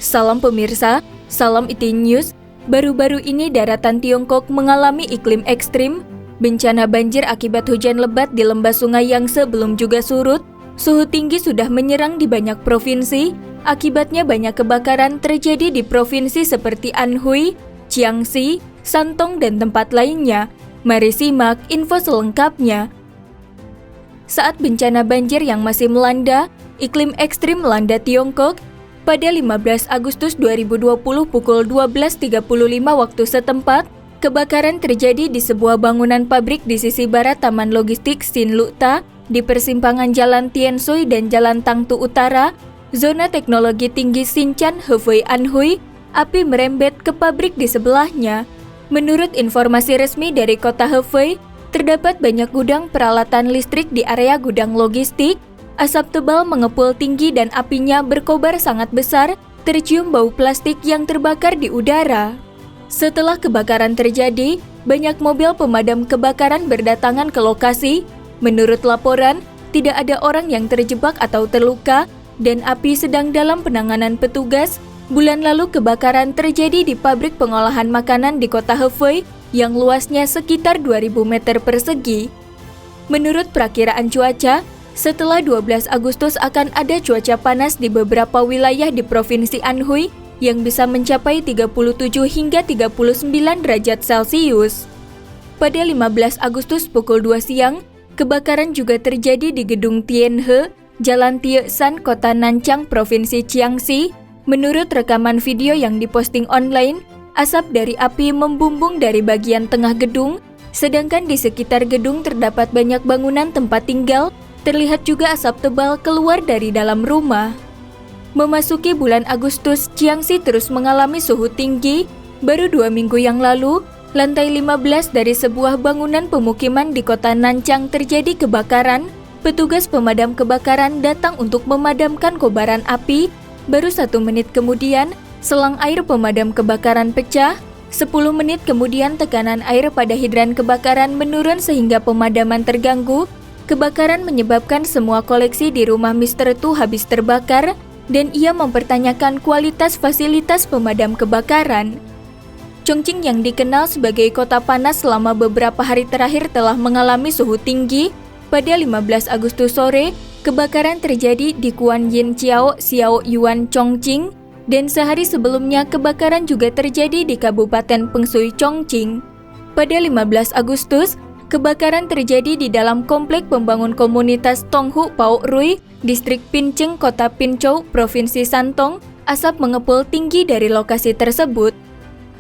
Salam pemirsa, salam IT News. Baru-baru ini daratan Tiongkok mengalami iklim ekstrim. Bencana banjir akibat hujan lebat di lembah sungai Yangtze belum juga surut. Suhu tinggi sudah menyerang di banyak provinsi. Akibatnya banyak kebakaran terjadi di provinsi seperti Anhui, Jiangxi, Shandong, dan tempat lainnya. Mari simak info selengkapnya. Saat bencana banjir yang masih melanda, iklim ekstrim melanda Tiongkok. Pada 15 Agustus 2020 pukul 12.35 waktu setempat, kebakaran terjadi di sebuah bangunan pabrik di sisi barat Taman Logistik Xinluta di persimpangan Jalan Tianshui dan Jalan Tangtu Utara, zona teknologi tinggi Xinjiang Hefei Anhui. Api merembet ke pabrik di sebelahnya. Menurut informasi resmi dari kota Hefei, terdapat banyak gudang peralatan listrik di area gudang logistik. Asap tebal mengepul tinggi dan apinya berkobar sangat besar, tercium bau plastik yang terbakar di udara. Setelah kebakaran terjadi, banyak mobil pemadam kebakaran berdatangan ke lokasi. Menurut laporan, tidak ada orang yang terjebak atau terluka, dan api sedang dalam penanganan petugas. Bulan lalu kebakaran terjadi di pabrik pengolahan makanan di kota Hefei yang luasnya sekitar 2.000 meter persegi. Menurut perakiraan cuaca, setelah 12 Agustus akan ada cuaca panas di beberapa wilayah di Provinsi Anhui yang bisa mencapai 37 hingga 39 derajat Celcius. Pada 15 Agustus pukul 2 siang, kebakaran juga terjadi di Gedung Tianhe, Jalan Tieshan, Kota Nanchang, Provinsi Jiangxi. Menurut rekaman video yang diposting online, asap dari api membumbung dari bagian tengah gedung, sedangkan di sekitar gedung terdapat banyak bangunan tempat tinggal. Terlihat juga asap tebal keluar dari dalam rumah. Memasuki bulan Agustus, Jiangxi terus mengalami suhu tinggi. Baru 2 minggu yang lalu, lantai 15 dari sebuah bangunan pemukiman di kota Nanchang terjadi kebakaran. Petugas pemadam kebakaran datang untuk memadamkan kobaran api. Baru 1 menit kemudian, selang air pemadam kebakaran pecah. 10 menit kemudian tekanan air pada hidran kebakaran menurun sehingga pemadaman terganggu. Kebakaran menyebabkan semua koleksi di rumah Mr. Tu habis terbakar dan ia mempertanyakan kualitas fasilitas pemadam kebakaran. Chongqing yang dikenal sebagai kota panas selama beberapa hari terakhir telah mengalami suhu tinggi. Pada 15 Agustus sore, kebakaran terjadi di Guanyin-Chiao, Xiao Yuan, Chongqing, dan sehari sebelumnya kebakaran juga terjadi di Kabupaten Pengshui, Chongqing. Pada 15 Agustus, kebakaran terjadi di dalam komplek pembangun komunitas Tonghu Pao Rui, distrik Pincheng, kota Pinzhou, provinsi Shandong. Asap mengepul tinggi dari lokasi tersebut.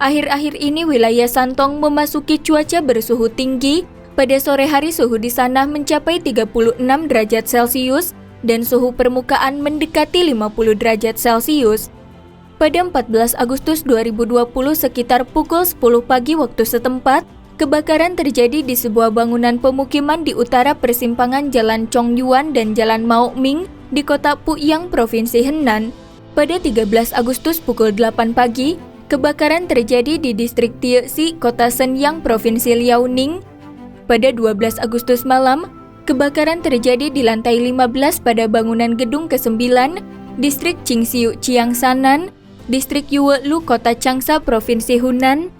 Akhir-akhir ini wilayah Shandong memasuki cuaca bersuhu tinggi. Pada sore hari suhu di sana mencapai 36 derajat Celcius dan suhu permukaan mendekati 50 derajat Celcius. Pada 14 Agustus 2020 sekitar pukul 10 pagi waktu setempat, kebakaran terjadi di sebuah bangunan pemukiman di utara persimpangan Jalan Chongyuan dan Jalan Maoming di kota Puyang, Provinsi Henan. Pada 13 Agustus pukul 8 pagi, kebakaran terjadi di distrik Tiexi, kota Shenyang, Provinsi Liaoning. Pada 12 Agustus malam, kebakaran terjadi di lantai 15 pada bangunan gedung ke-9, distrik Qingxiu, Chiangsanan, distrik Yuelu, kota Changsha, Provinsi Hunan.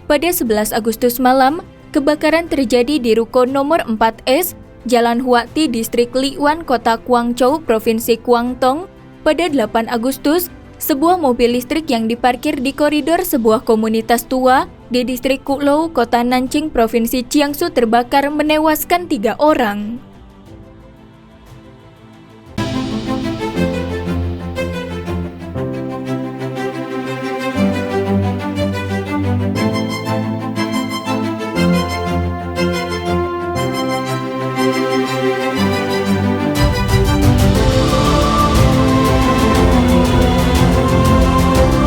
Pada 11 Agustus malam, kebakaran terjadi di ruko nomor 4S, Jalan Huati, distrik Liuan, kota Guangzhou, Provinsi Guangdong. Pada 8 Agustus, sebuah mobil listrik yang diparkir di koridor sebuah komunitas tua di distrik Kulou, kota Nanjing, Provinsi Jiangsu terbakar menewaskan 3 orang.